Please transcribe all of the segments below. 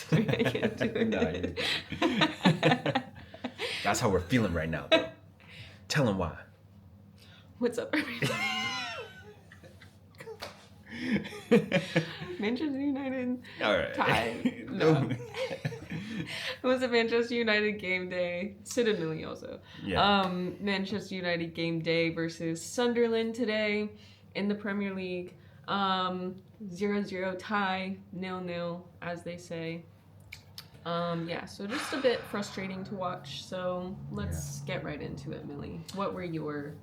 Sorry, I can't do it. Nah, that's how we're feeling right now, though. Tell them why. What's up, everybody? Manchester United All right. tied. No. It was a Manchester United game day. Suddenly also. Yeah. Manchester United game day versus Sunderland today in the Premier League. 0-0 tie, 0-0, as they say. So just a bit frustrating to watch. So let's get right into it, Millie. What were your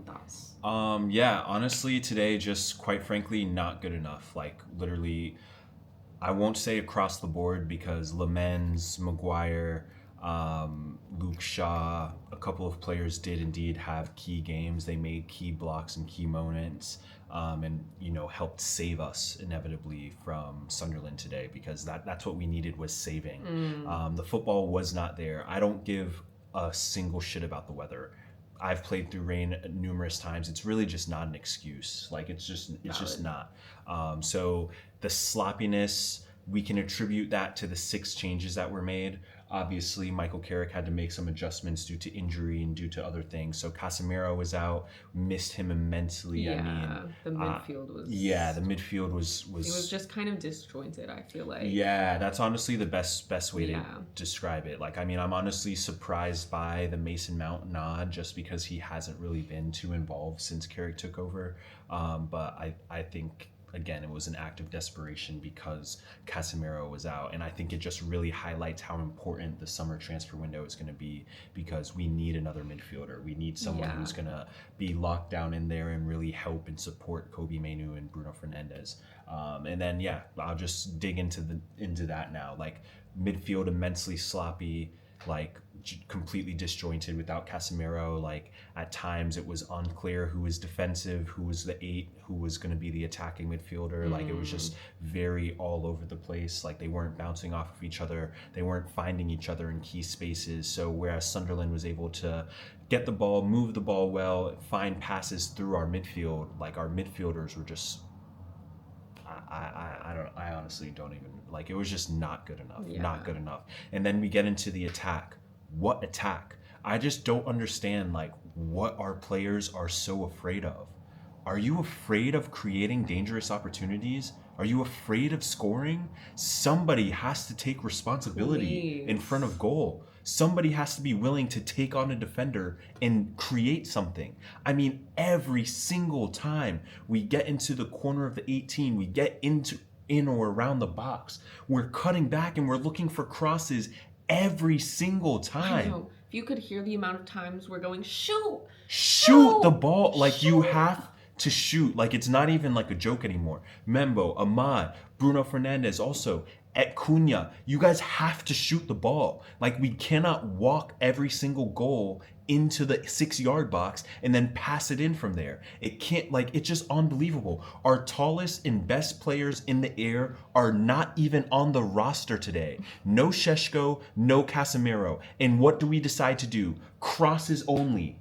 thoughts? Honestly, today, just quite frankly, not good enough. Like, literally, I won't say across the board because Lamens, Maguire, Luke Shaw, a couple of players did indeed have key games. They made key blocks and key moments, and helped save us inevitably from Sunderland today, because that's what we needed, was saving. The football was not there. I don't give a single shit about the weather. I've played through rain numerous times. It's really just not an excuse. Like, it's just not. So the sloppiness, we can attribute that to the 6 changes that were made. Obviously, Michael Carrick had to make some adjustments due to injury and due to other things. So Casemiro was out, missed him immensely. Yeah, the midfield was... Yeah, the midfield was... It was just kind of disjointed, I feel like. Yeah, that's honestly the best way to describe it. Like, I'm honestly surprised by the Mason Mount nod, just because he hasn't really been too involved since Carrick took over. But I think... Again, it was an act of desperation because Casemiro was out. And I think it just really highlights how important the summer transfer window is going to be, because we need another midfielder. We need someone who's going to be locked down in there and really help and support Kobe Mainoo and Bruno Fernandes. And then, I'll just dig into that now. Like, midfield immensely sloppy, like completely disjointed without Casemiro. Like, at times it was unclear who was defensive, who was the 8, who was going to be the attacking midfielder. Like, it was just very all over the place. Like, they weren't bouncing off of each other, they weren't finding each other in key spaces. So whereas Sunderland was able to get the ball, move the ball well, find passes through our midfield, like, our midfielders were just... I honestly don't even, like, it was just not good enough. Not good enough. And then we get into the attack. What attack? I just don't understand, like, what our players are so afraid of. Are you afraid of creating dangerous opportunities? Are you afraid of scoring? Somebody has to take responsibility in front of goal. Somebody has to be willing to take on a defender and create something. I mean, every single time we get into the corner of the 18, we get in or around the box, we're cutting back and we're looking for crosses every single time. I know. If you could hear the amount of times we're going, shoot the ball. Like, you have to shoot. Like, it's not even like a joke anymore. Membo, Ahmad, Bruno Fernandes, also at Cunha, you guys have to shoot the ball. Like, we cannot walk every single goal into the 6-yard box and then pass it in from there. It can't, like, it's just unbelievable. Our tallest and best players in the air are not even on the roster today. No Šeško, no Casemiro. And what do we decide to do? Crosses only.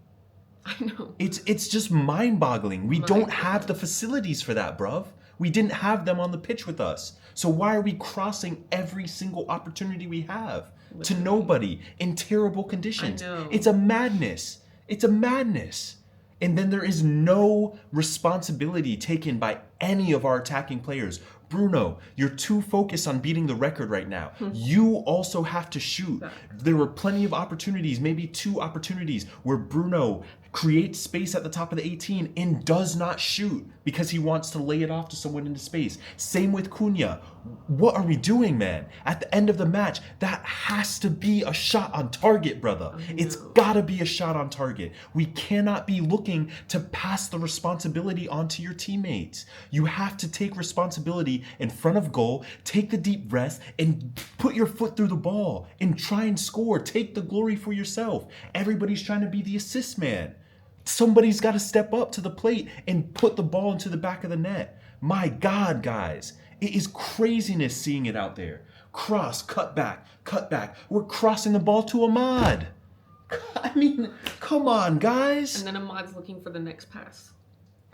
I know. It's just mind-boggling. We don't have the facilities for that, bruv. We didn't have them on the pitch with us. So why are we crossing every single opportunity we have to nobody in terrible conditions? I know. It's a madness. It's a madness. And then there is no responsibility taken by any of our attacking players. Bruno, you're too focused on beating the record right now. You also have to shoot. There were plenty of opportunities, maybe 2 opportunities, where Bruno creates space at the top of the 18 and does not shoot because he wants to lay it off to someone into space. Same with Cunha. What are we doing, man? At the end of the match, that has to be a shot on target, brother. It's gotta be a shot on target. We cannot be looking to pass the responsibility onto your teammates. You have to take responsibility in front of goal, take the deep breath, and put your foot through the ball and try and score. Take the glory for yourself. Everybody's trying to be the assist man. Somebody's got to step up to the plate and put the ball into the back of the net. My God, guys. It is craziness seeing it out there. Cross, cut back. We're crossing the ball to Ahmad. I mean, come on, guys. And then Ahmad's looking for the next pass.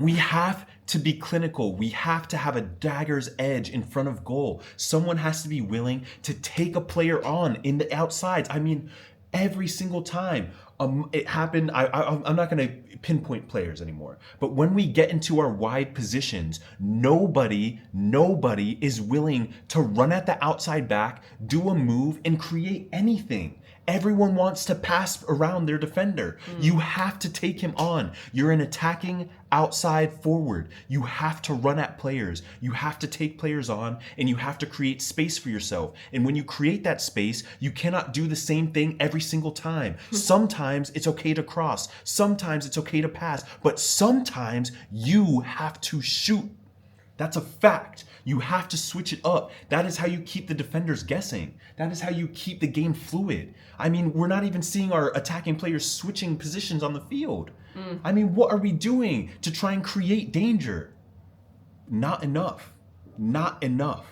We have to be clinical. We have to have a dagger's edge in front of goal. Someone has to be willing to take a player on in the outsides. I mean, every single time it happened. I'm not going to pinpoint players anymore. But when we get into our wide positions, nobody is willing to run at the outside back, do a move, and create anything. Everyone wants to pass around their defender. You have to take him on. You're an attacking outside forward. You have to run at players. You have to take players on, and you have to create space for yourself. And when you create that space, you cannot do the same thing every single time. Sometimes it's okay to cross. Sometimes it's okay to pass. But sometimes you have to shoot. That's a fact. You have to switch it up. That is how you keep the defenders guessing. That is how you keep the game fluid. I mean, we're not even seeing our attacking players switching positions on the field. I mean, what are we doing to try and create danger? Not enough. Not enough.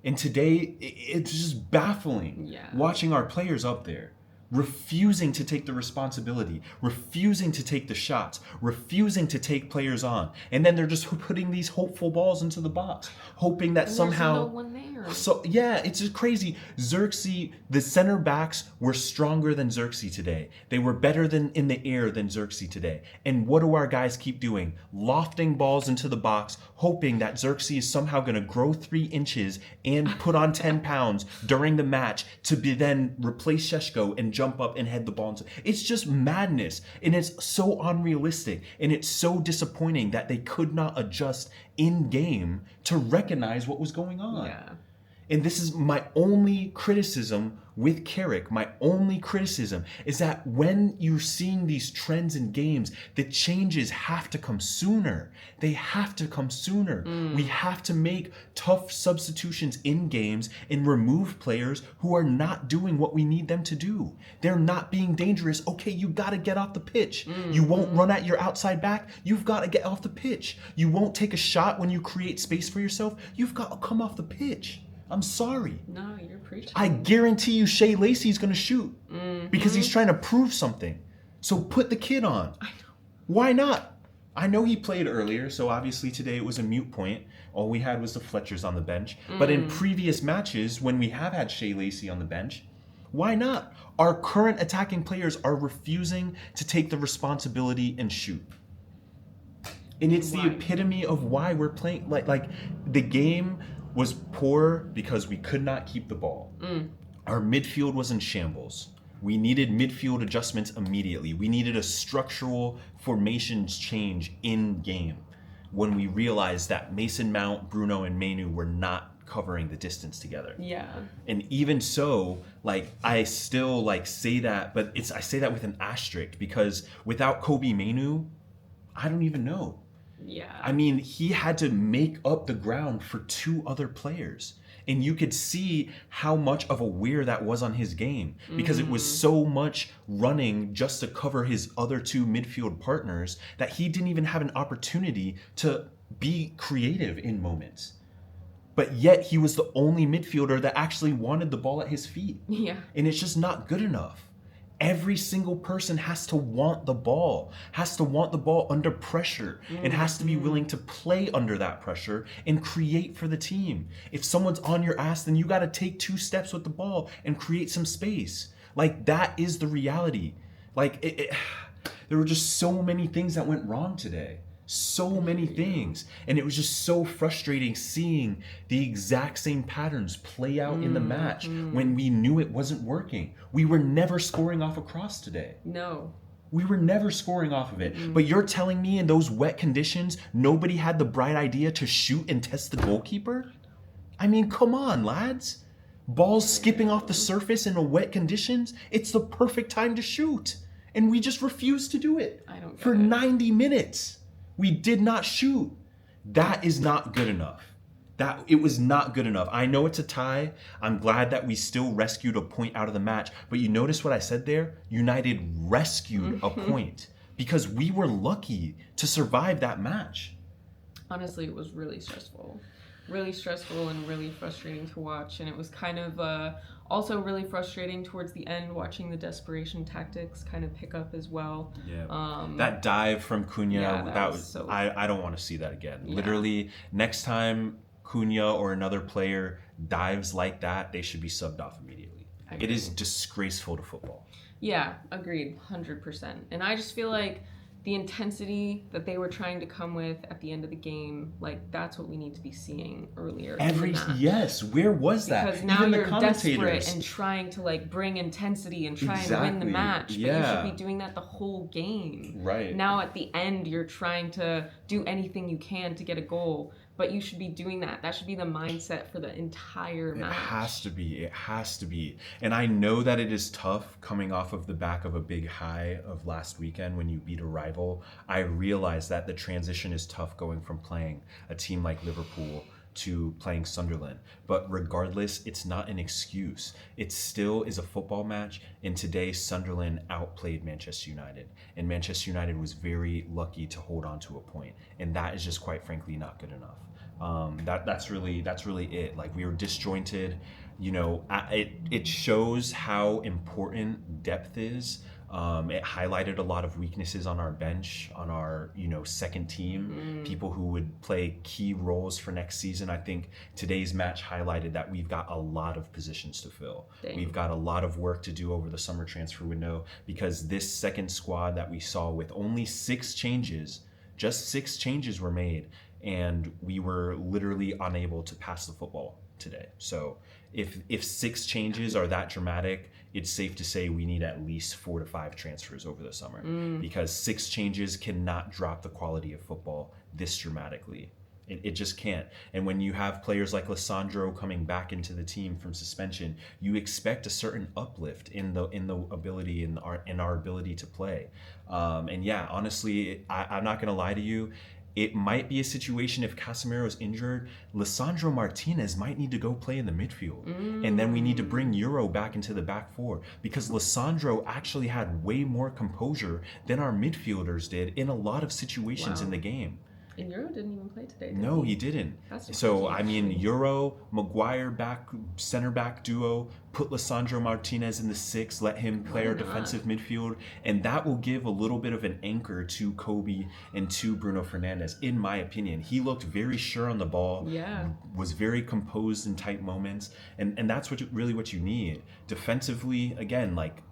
And today, it's just baffling watching our players up there refusing to take the responsibility, refusing to take the shots, refusing to take players on. And then they're just putting these hopeful balls into the box, hoping that somehow... There's no one there. So, yeah, it's just crazy. Xerxes, the center backs were stronger than Xerxes today. They were better than in the air than Xerxes today. And what do our guys keep doing? Lofting balls into the box, hoping that Xerxes is somehow going to grow 3 inches and put on 10 pounds during the match to be then replace Sheshko and jump up and head the ball. It's just madness, and it's so unrealistic, and it's so disappointing that they could not adjust in game to recognize what was going on. Yeah. And this is my only criticism with Carrick. My only criticism is that when you're seeing these trends in games, the changes have to come sooner. They have to come sooner. We have to make tough substitutions in games and remove players who are not doing what we need them to do. They're not being dangerous. Okay, you got to get off the pitch. You won't run at your outside back. You've got to get off the pitch. You won't take a shot when you create space for yourself. You've got to come off the pitch. I'm sorry. No, you're preaching. I guarantee you Shea Lacey's going to shoot because he's trying to prove something. So put the kid on. I know. Why not? I know he played earlier, so obviously today it was a moot point. All we had was the Fletchers on the bench. But in previous matches, when we have had Shea Lacey on the bench, why not? Our current attacking players are refusing to take the responsibility and shoot. And it's the epitome of why we're playing. Like the game was poor because we could not keep the ball. Our midfield was in shambles. We needed midfield adjustments immediately. We needed a structural formations change in game when we realized that Mason Mount, Bruno, and Mainu were not covering the distance together. Yeah. And even so, like, I still say that, but I say that with an asterisk because without Kobe Mainu, I don't even know. Yeah. I mean, he had to make up the ground for 2 other players. And you could see how much of a wear that was on his game because it was so much running just to cover his other 2 midfield partners that he didn't even have an opportunity to be creative in moments. But yet he was the only midfielder that actually wanted the ball at his feet. Yeah. And it's just not good enough. Every single person has to want the ball under pressure, and has to be willing to play under that pressure and create for the team. If someone's on your ass, then you got to take 2 steps with the ball and create some space. Like, that is the reality. Like, there were just so many things that went wrong today. So many things. And it was just so frustrating seeing the exact same patterns play out in the match when we knew it wasn't working. We were never scoring off a cross today. No. We were never scoring off of it. But you're telling me in those wet conditions, nobody had the bright idea to shoot and test the goalkeeper? I mean, come on, lads. Balls skipping off the surface in a wet conditions, it's the perfect time to shoot. And we just refused to do it. I don't get for it. 90 minutes. We did not shoot. That is not good enough. It was not good enough. I know it's a tie. I'm glad that we still rescued a point out of the match. But you notice what I said there? United rescued a point because we were lucky to survive that match. Honestly, it was really stressful. really stressful and really frustrating to watch. And it was kind of also really frustrating towards the end, watching the desperation tactics kind of pick up as well. Yeah. That dive from Cunha, Yeah, that was so I don't want to see that again. Yeah. Literally, next time Cunha or another player dives like that, they should be subbed off immediately. It is disgraceful to football. Yeah, agreed, 100%. And I just feel like the intensity that they were trying to come with at the end of the game, like that's what we need to be seeing earlier. Yes, where was that? Because now Even you're the commentators desperate and trying to like bring intensity and try and win the match, but you should be doing that the whole game. Right. Now at the end, you're trying to do anything you can to get a goal. But you should be doing that. That should be the mindset for the entire match. It has to be. And I know that it is tough coming off of the back of a big high of last weekend when you beat a rival. I realize that the transition is tough going from playing a team like Liverpool to playing Sunderland. But regardless, it's not an excuse. It still is a football match, and today Sunderland outplayed Manchester United. And Manchester United was very lucky to hold on to a point. And that is just quite frankly not good enough. That's really it. Like, we were disjointed. You know, it shows how important depth is. It highlighted a lot of weaknesses on our bench, on our second team, people who would play key roles for next season. I think today's match highlighted that we've got a lot of positions to fill. We've got a lot of work to do over the summer transfer window, because this second squad that we saw with only 6 changes, just 6 changes were made, and we were literally unable to pass the football today. So if 6 changes are that dramatic, it's safe to say we need at least 4 to 5 transfers over the summer, because 6 changes cannot drop the quality of football this dramatically. It just can't. And when you have players like Lissandro coming back into the team from suspension, you expect a certain uplift in the ability, in our ability to play. And yeah, honestly, I'm not gonna lie to you. It might be a situation if Casemiro's injured, Lisandro Martinez might need to go play in the midfield. And then we need to bring Euro back into the back 4, because Lisandro actually had way more composure than our midfielders did in a lot of situations in the game. And Euro didn't even play today, did No, he? he didn't. That's So, I mean, Euro, Maguire back, center back duo, put Lisandro Martinez in the 6, let him play our defensive midfield, and that will give a little bit of an anchor to Kobe and to Bruno Fernandes, in my opinion. He looked very sure on the ball, was very composed in tight moments, and that's really what you need. Defensively, again, like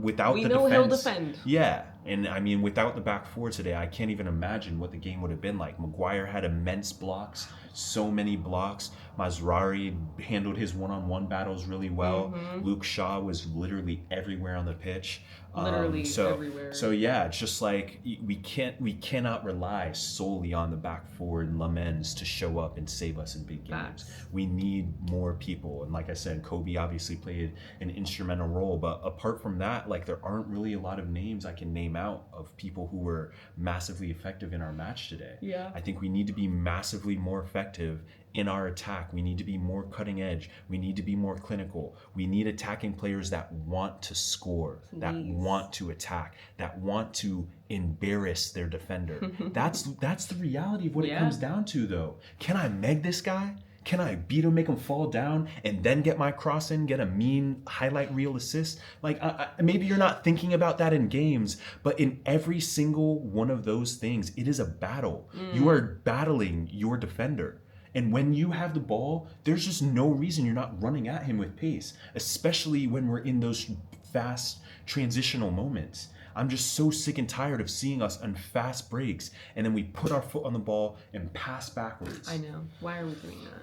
without the defense. We know he'll defend. Yeah. And I mean, without the back 4 today, I can't even imagine what the game would have been like. Maguire had immense blocks, so many blocks. Mazraoui handled his one-on-one battles really well. Luke Shaw was literally everywhere on the pitch. Everywhere. So yeah, it's just like we cannot rely solely on the back 4 and Lamens to show up and save us in big games. We need more people, and like I said, Kobe obviously played an instrumental role, but apart from that, like, there aren't really a lot of names I can name out of people who were massively effective in our match today. I think we need to be massively more effective in our attack. We need to be more cutting edge. We need to be more clinical. We need attacking players that want to score, that want to attack, that want to embarrass their defender. That's the reality of what it comes down to, though. Can I meg this guy? Can I beat him, make him fall down, and then get my cross in, get a mean highlight reel assist? Like, maybe you're not thinking about that in games, but in every single one of those things, it is a battle. You are battling your defender. And when you have the ball, there's just no reason you're not running at him with pace, especially when we're in those fast transitional moments. I'm just so sick and tired of seeing us on fast breaks, and then we put our foot on the ball and pass backwards. I know. Why are we doing that?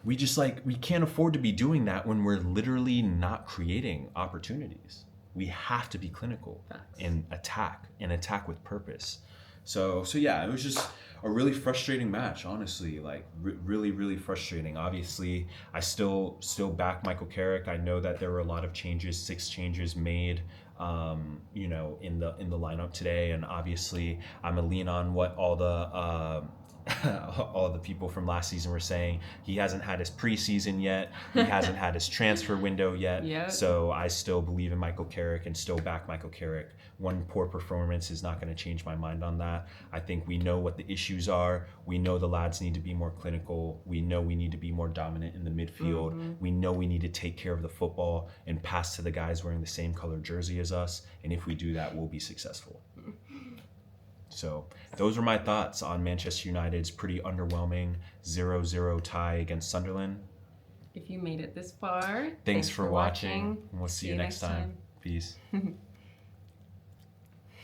We can't afford to be doing that when we're literally not creating opportunities. We have to be clinical and attack with purpose. So yeah, it was just a really frustrating match, honestly. Like, really, really frustrating. Obviously, I still back Michael Carrick. I know that there were a lot of changes, 6 changes made, in the lineup today, and obviously I'm gonna lean on what all the all the people from last season were saying he hasn't had his preseason yet. He hasn't had his transfer window yet. Yep. So I still believe in Michael Carrick and still back Michael Carrick. One poor performance is not going to change my mind on that. I think we know what the issues are. We know the lads need to be more clinical. We know we need to be more dominant in the midfield. We know we need to take care of the football and pass to the guys wearing the same color jersey as us. And if we do that, we'll be successful. So those were my thoughts on Manchester United's pretty underwhelming 0-0 tie against Sunderland. If you made it this far, Thanks for watching. We'll see you next time. Peace.